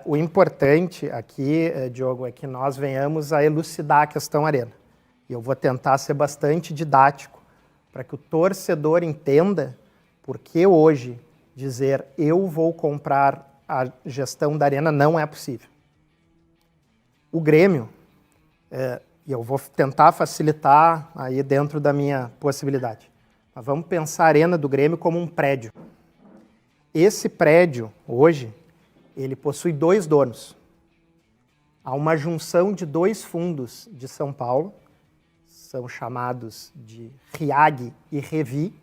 O importante aqui, Diogo, é que nós venhamos a elucidar a questão Arena. E eu vou tentar ser bastante didático para que o torcedor entenda por que hoje dizer eu vou comprar a gestão da Arena não é possível. O Grêmio, e eu vou tentar facilitar aí dentro da minha possibilidade, mas vamos pensar a Arena do Grêmio como um prédio. Esse prédio, hoje, ele possui 2 donos. Há uma junção de 2 fundos de São Paulo, são chamados de RIAG e Revi.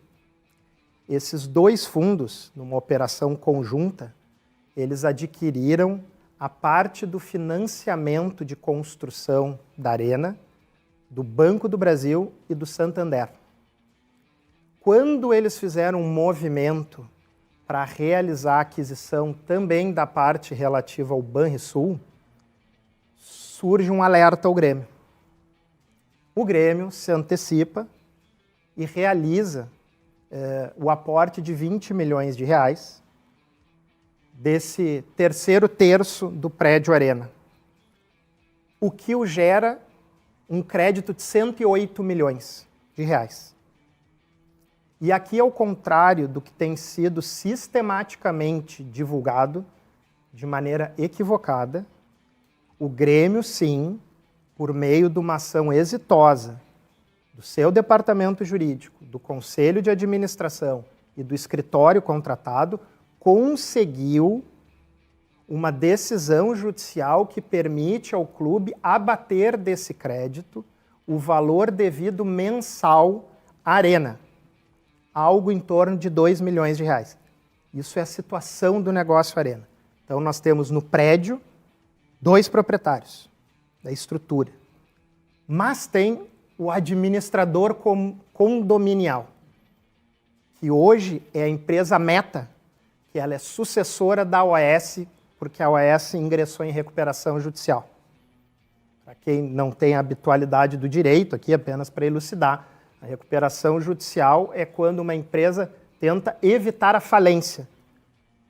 Esses 2 fundos, numa operação conjunta, eles adquiriram a parte do financiamento de construção da Arena, do Banco do Brasil e do Santander. Quando eles fizeram um movimento para realizar a aquisição também da parte relativa ao Banrisul, surge um alerta ao Grêmio. O Grêmio se antecipa e realiza o aporte de 20 milhões de reais desse terceiro terço do prédio Arena, o que o gera um crédito de 108 milhões de reais. E aqui, ao contrário do que tem sido sistematicamente divulgado de maneira equivocada, o Grêmio, sim, por meio de uma ação exitosa do seu departamento jurídico, do Conselho de Administração e do escritório contratado, conseguiu uma decisão judicial que permite ao clube abater desse crédito o valor devido mensal à Arena, algo em torno de 2 milhões de reais. Isso é a situação do negócio Arena. Então nós temos no prédio 2 proprietários da estrutura, mas tem o administrador condominial, que hoje é a empresa Meta, que ela é sucessora da OAS, porque a OAS ingressou em recuperação judicial. Para quem não tem a habitualidade do direito, aqui apenas para elucidar, a recuperação judicial é quando uma empresa tenta evitar a falência.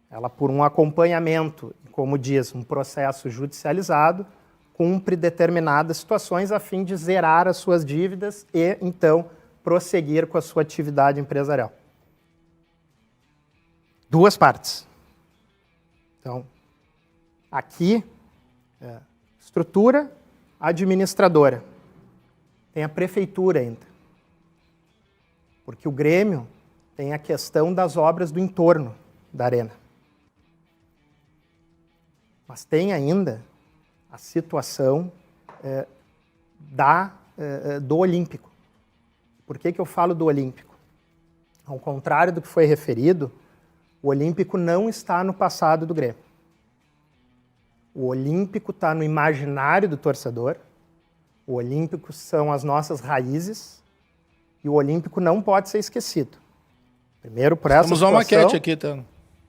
Ela, por um acompanhamento, como diz, um processo judicializado, cumpre determinadas situações a fim de zerar as suas dívidas e, então, prosseguir com a sua atividade empresarial. 2 partes. Então, aqui, estrutura administradora. Tem a prefeitura ainda. Porque o Grêmio tem a questão das obras do entorno da Arena. Mas tem ainda a situação do Olímpico. Por que eu falo do Olímpico? Ao contrário do que foi referido, o Olímpico não está no passado do Grêmio. O Olímpico está no imaginário do torcedor, o Olímpico são as nossas raízes e o Olímpico não pode ser esquecido. Primeiro, por essa situação... Vamos usar uma maquete aqui, tá?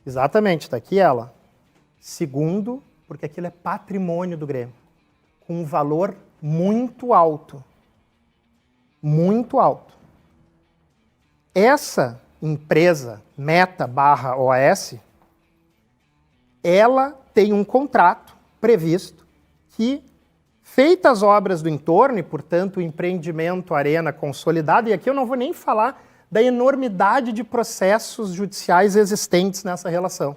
Exatamente, está aqui ela. Segundo, porque aquilo é patrimônio do Grêmio, com um valor muito alto. Muito alto. Essa empresa Meta/OAS, ela tem um contrato previsto que, feitas as obras do entorno e, portanto, o empreendimento Arena consolidado, e aqui eu não vou nem falar da enormidade de processos judiciais existentes nessa relação.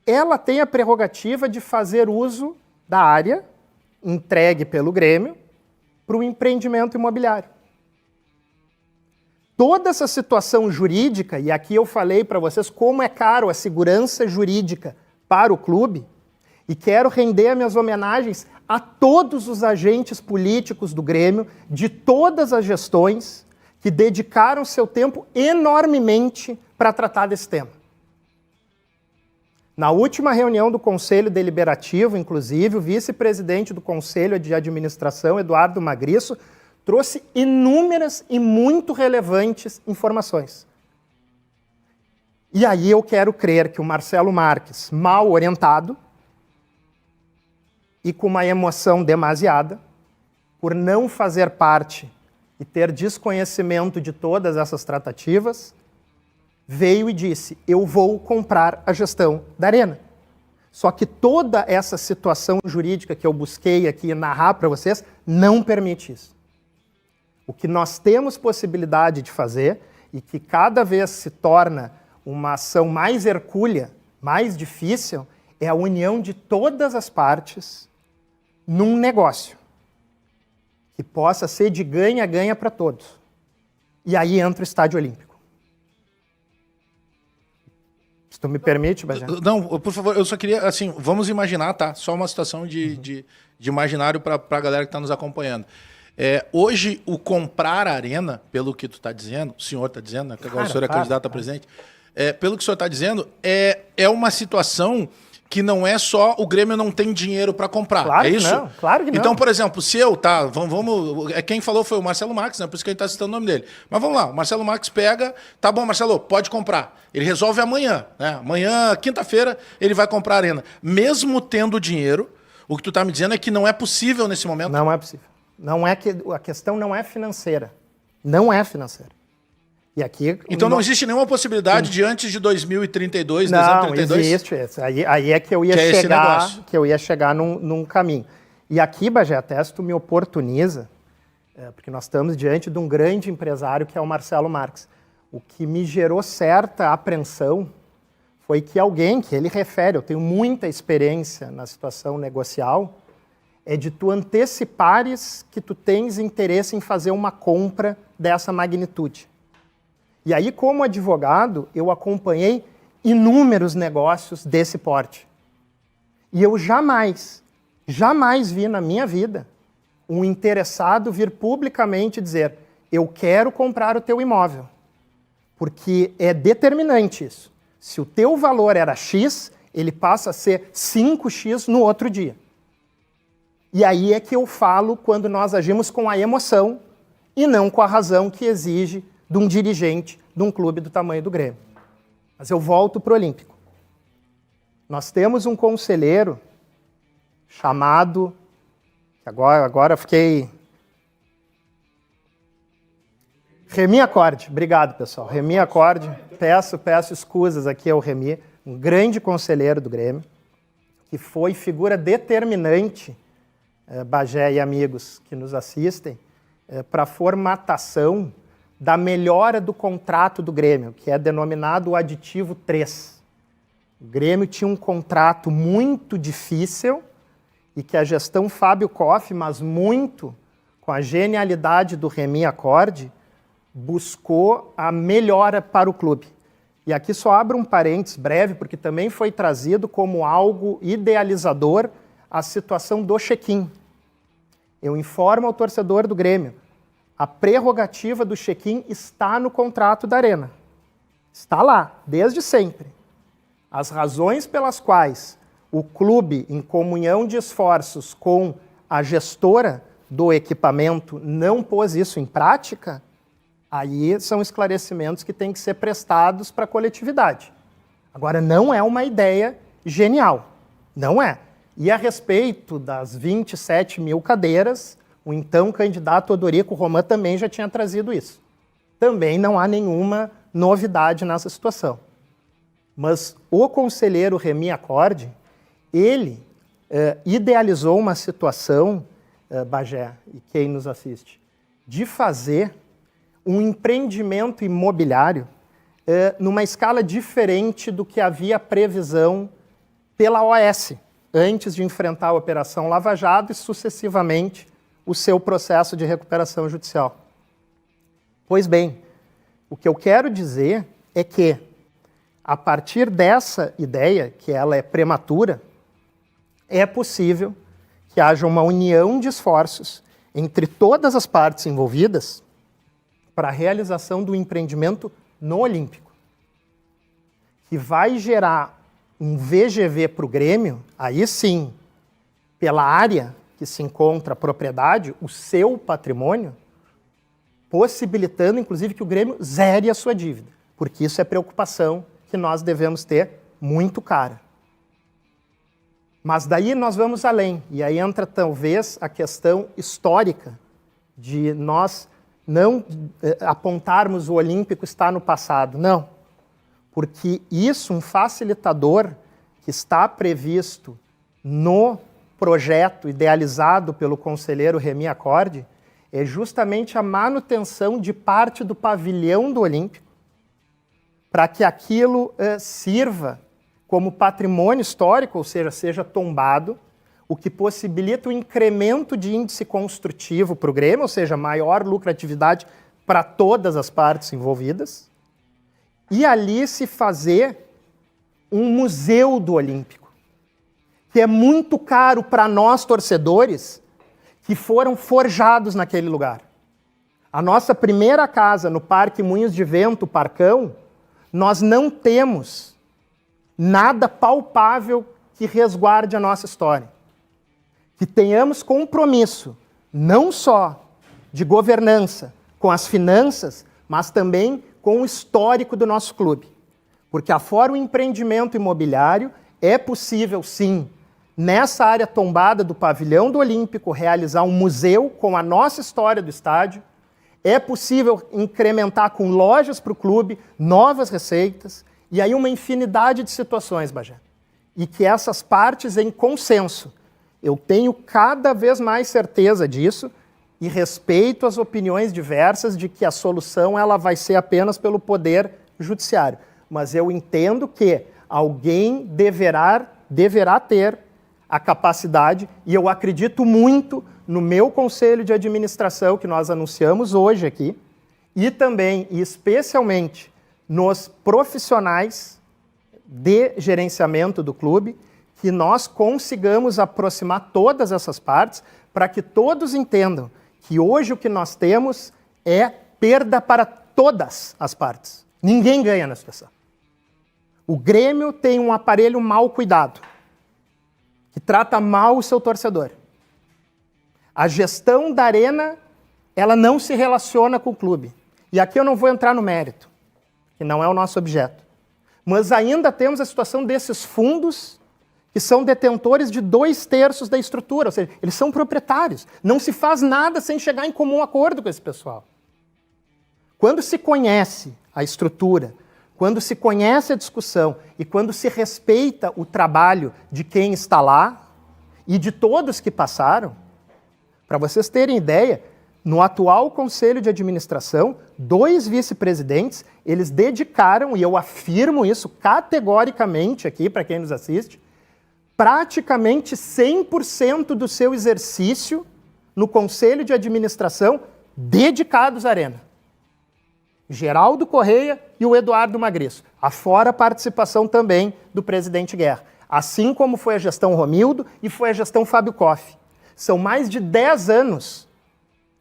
Ela tem a prerrogativa de fazer uso da área entregue pelo Grêmio para o empreendimento imobiliário. Toda essa situação jurídica, e aqui eu falei para vocês como é caro a segurança jurídica para o clube, e quero render as minhas homenagens a todos os agentes políticos do Grêmio, de todas as gestões, que dedicaram seu tempo enormemente para tratar desse tema. Na última reunião do Conselho Deliberativo, inclusive, o vice-presidente do Conselho de Administração, Eduardo Magriço, trouxe inúmeras e muito relevantes informações. E aí eu quero crer que o Marcelo Marques, mal orientado e com uma emoção demasiada, por não fazer parte e ter desconhecimento de todas essas tratativas, veio e disse, eu vou comprar a gestão da Arena. Só que toda essa situação jurídica que eu busquei aqui narrar para vocês não permite isso. O que nós temos possibilidade de fazer e que cada vez se torna uma ação mais hercúlea, mais difícil, é a união de todas as partes num negócio que possa ser de ganha-ganha para todos. E aí entra o Estádio Olímpico. Se tu me permite, Bagé? Não, por favor, eu só queria, assim, vamos imaginar, tá? Só uma situação de imaginário para a galera que está nos acompanhando. Hoje, o comprar a arena, pelo que tu está dizendo, o senhor está dizendo, né? Que agora o senhor é candidato a presidente, pelo que o senhor está dizendo, é uma situação que não é só o Grêmio não tem dinheiro para comprar. Claro é isso? Que não, claro que não. Então, por exemplo, se eu, tá, quem falou foi o Marcelo Max, né? Por isso que a gente está citando o nome dele. Mas vamos lá, o Marcelo Max pega, tá bom, Marcelo, pode comprar. Ele resolve amanhã, né? Amanhã, quinta-feira, ele vai comprar a arena. Mesmo tendo dinheiro, o que tu tá me dizendo é que não é possível nesse momento? Não é possível. Não é que a questão não é financeira. Não é financeira. E aqui, então não existe nenhuma possibilidade de antes de 2032, não, dezembro de 2032? Existe. Aí é que eu ia chegar num caminho. E aqui, Bagé, até se tu me oportuniza, porque nós estamos diante de um grande empresário que é o Marcelo Marques. O que me gerou certa apreensão foi que alguém, que ele refere, eu tenho muita experiência na situação negocial, é de tu antecipares que tu tens interesse em fazer uma compra dessa magnitude. E aí, como advogado, eu acompanhei inúmeros negócios desse porte. E eu jamais vi na minha vida um interessado vir publicamente dizer: eu quero comprar o teu imóvel. Porque é determinante isso. Se o teu valor era X, ele passa a ser 5X no outro dia. E aí é que eu falo quando nós agimos com a emoção e não com a razão que exige de um dirigente de um clube do tamanho do Grêmio. Mas eu volto para o Olímpico. Nós temos um conselheiro chamado... Agora fiquei... Remi Acorde. Obrigado, pessoal. Remi Acorde. Peço escusas aqui ao Remi, um grande conselheiro do Grêmio, que foi figura determinante, Bagé e amigos que nos assistem, para a formatação da melhora do contrato do Grêmio, que é denominado o aditivo 3. O Grêmio tinha um contrato muito difícil e que a gestão Fábio Koff, mas muito com a genialidade do Remi Acorde, buscou a melhora para o clube. E aqui só abro um parênteses breve, porque também foi trazido como algo idealizador a situação do check-in. Eu informo ao torcedor do Grêmio, a prerrogativa do check-in está no contrato da Arena. Está lá, desde sempre. As razões pelas quais o clube, em comunhão de esforços com a gestora do equipamento, não pôs isso em prática, aí são esclarecimentos que têm que ser prestados para a coletividade. Agora, não é uma ideia genial. Não é. E a respeito das 27 mil cadeiras, o então candidato Odorico Roman também já tinha trazido isso. Também não há nenhuma novidade nessa situação. Mas o conselheiro Remi Acorde, ele idealizou uma situação, Bagé e quem nos assiste, de fazer um empreendimento imobiliário numa escala diferente do que havia previsão pela OAS, antes de enfrentar a Operação Lava Jato e, sucessivamente, o seu processo de recuperação judicial. Pois bem, o que eu quero dizer é que, a partir dessa ideia, que ela é prematura, é possível que haja uma união de esforços entre todas as partes envolvidas para a realização do empreendimento no Olímpico, que vai gerar um VGV para o Grêmio, aí sim, pela área que se encontra a propriedade, o seu patrimônio, possibilitando, inclusive, que o Grêmio zere a sua dívida, porque isso é preocupação que nós devemos ter muito cara. Mas daí nós vamos além, e aí entra talvez a questão histórica de nós não apontarmos o Olímpico está no passado, não. Porque isso, um facilitador que está previsto no projeto idealizado pelo conselheiro Remy Acorde é justamente a manutenção de parte do pavilhão do Olímpico para que aquilo sirva como patrimônio histórico, ou seja, seja tombado, o que possibilita o incremento de índice construtivo para o Grêmio, ou seja, maior lucratividade para todas as partes envolvidas, e ali se fazer um museu do Olímpico, que é muito caro para nós, torcedores, que foram forjados naquele lugar. A nossa primeira casa no Parque Moinhos de Vento, Parcão, nós não temos nada palpável que resguarde a nossa história. Que tenhamos compromisso, não só de governança com as finanças, mas também com o histórico do nosso clube. Porque afora o empreendimento imobiliário, é possível, sim, nessa área tombada do pavilhão do Olímpico, realizar um museu com a nossa história do estádio. É possível incrementar com lojas para o clube, novas receitas, e aí uma infinidade de situações, Bagé. E que essas partes em consenso, eu tenho cada vez mais certeza disso e respeito as opiniões diversas de que a solução ela vai ser apenas pelo poder judiciário. Mas eu entendo que alguém deverá ter a capacidade, e eu acredito muito no meu conselho de administração que nós anunciamos hoje aqui, e também, e especialmente, nos profissionais de gerenciamento do clube, que nós consigamos aproximar todas essas partes para que todos entendam que hoje o que nós temos é perda para todas as partes. Ninguém ganha na situação. O Grêmio tem um aparelho mal cuidado, que trata mal o seu torcedor. A gestão da Arena, ela não se relaciona com o clube. E aqui eu não vou entrar no mérito, que não é o nosso objeto. Mas ainda temos a situação desses fundos que são detentores de 2/3 da estrutura, ou seja, eles são proprietários. Não se faz nada sem chegar em comum acordo com esse pessoal. Quando se conhece a estrutura, quando se conhece a discussão e quando se respeita o trabalho de quem está lá e de todos que passaram, para vocês terem ideia, no atual Conselho de Administração, 2 vice-presidentes, eles dedicaram, e eu afirmo isso categoricamente aqui para quem nos assiste, praticamente 100% do seu exercício no Conselho de Administração dedicados à Arena. Geraldo Correia e o Eduardo Magriço. Afora a participação também do presidente Guerra. Assim como foi a gestão Romildo e foi a gestão Fábio Koff. São mais de 10 anos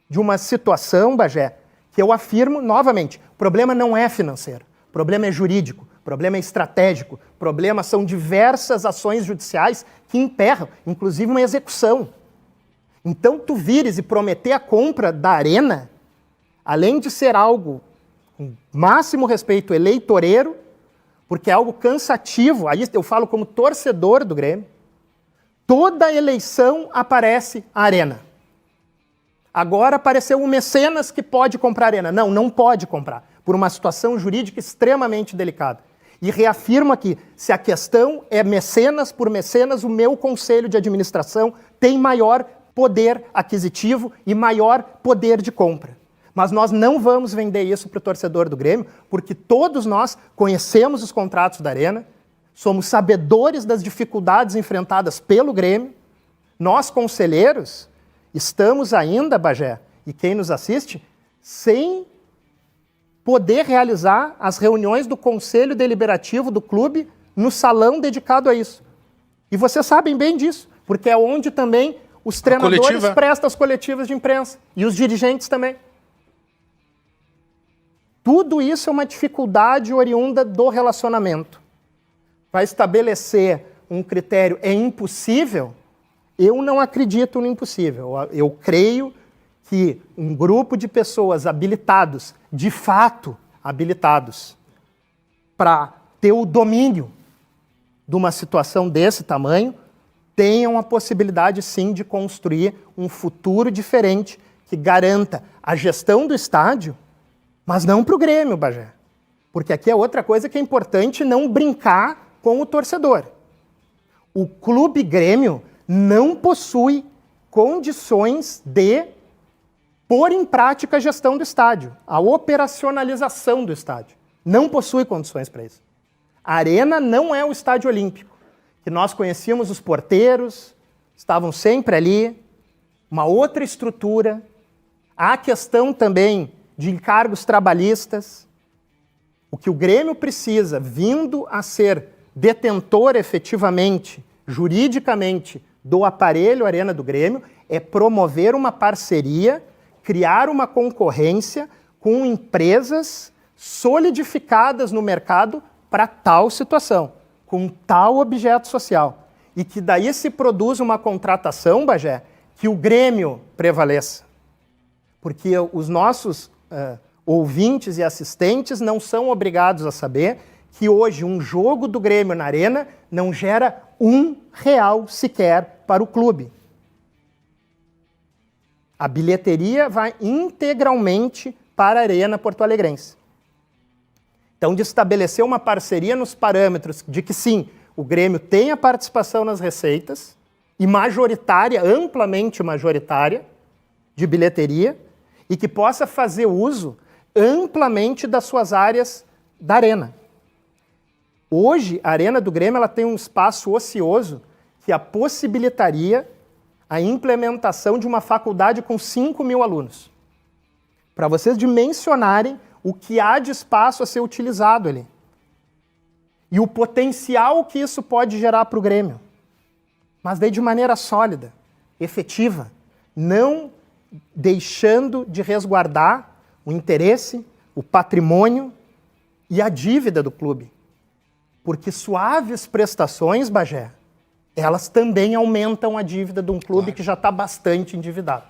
de uma situação, Bagé, que eu afirmo novamente, o problema não é financeiro, o problema é jurídico, o problema é estratégico, o problema são diversas ações judiciais que emperram, inclusive uma execução. Então tu vires e prometer a compra da Arena, além de ser algo com máximo respeito eleitoreiro, porque é algo cansativo, aí eu falo como torcedor do Grêmio, toda eleição aparece a Arena. Agora apareceu um mecenas que pode comprar a Arena. Não, não pode comprar, por uma situação jurídica extremamente delicada. E reafirmo aqui, se a questão é mecenas por mecenas, o meu conselho de administração tem maior poder aquisitivo e maior poder de compra. Mas nós não vamos vender isso para o torcedor do Grêmio, porque todos nós conhecemos os contratos da Arena, somos sabedores das dificuldades enfrentadas pelo Grêmio. Nós, conselheiros, estamos ainda, Bagé, e quem nos assiste, sem poder realizar as reuniões do Conselho Deliberativo do clube no salão dedicado a isso. E vocês sabem bem disso, porque é onde também os treinadores prestam as coletivas de imprensa e os dirigentes também. Tudo isso é uma dificuldade oriunda do relacionamento. Para estabelecer um critério é impossível, eu não acredito no impossível. Eu creio que um grupo de pessoas habilitados, de fato habilitados, para ter o domínio de uma situação desse tamanho, tenham a possibilidade, sim, de construir um futuro diferente que garanta a gestão do estádio, mas não para o Grêmio, Bagé. Porque aqui é outra coisa que é importante não brincar com o torcedor. O Clube Grêmio não possui condições de pôr em prática a gestão do estádio, a operacionalização do estádio. Não possui condições para isso. A Arena não é o estádio olímpico, que nós conhecíamos os porteiros, estavam sempre ali, uma outra estrutura. Há a questão também de encargos trabalhistas. O que o Grêmio precisa, vindo a ser detentor efetivamente, juridicamente, do aparelho Arena do Grêmio, é promover uma parceria, criar uma concorrência com empresas solidificadas no mercado para tal situação, com tal objeto social. E que daí se produza uma contratação, Bagé, que o Grêmio prevaleça. Porque os nossos ouvintes e assistentes não são obrigados a saber que hoje um jogo do Grêmio na Arena não gera R$1 sequer para o clube. A bilheteria vai integralmente para a Arena porto-alegrense. Então, de estabelecer uma parceria nos parâmetros de que, sim, o Grêmio tem a participação nas receitas, e majoritária, amplamente majoritária, de bilheteria, e que possa fazer uso amplamente das suas áreas da Arena. Hoje, a Arena do Grêmio ela tem um espaço ocioso que a possibilitaria a implementação de uma faculdade com 5.000 alunos. Para vocês dimensionarem o que há de espaço a ser utilizado ali. E o potencial que isso pode gerar para o Grêmio. Mas daí de maneira sólida, efetiva, não deixando de resguardar o interesse, o patrimônio e a dívida do clube. Porque suaves prestações, Bagé, elas também aumentam a dívida de um clube que já está bastante endividado.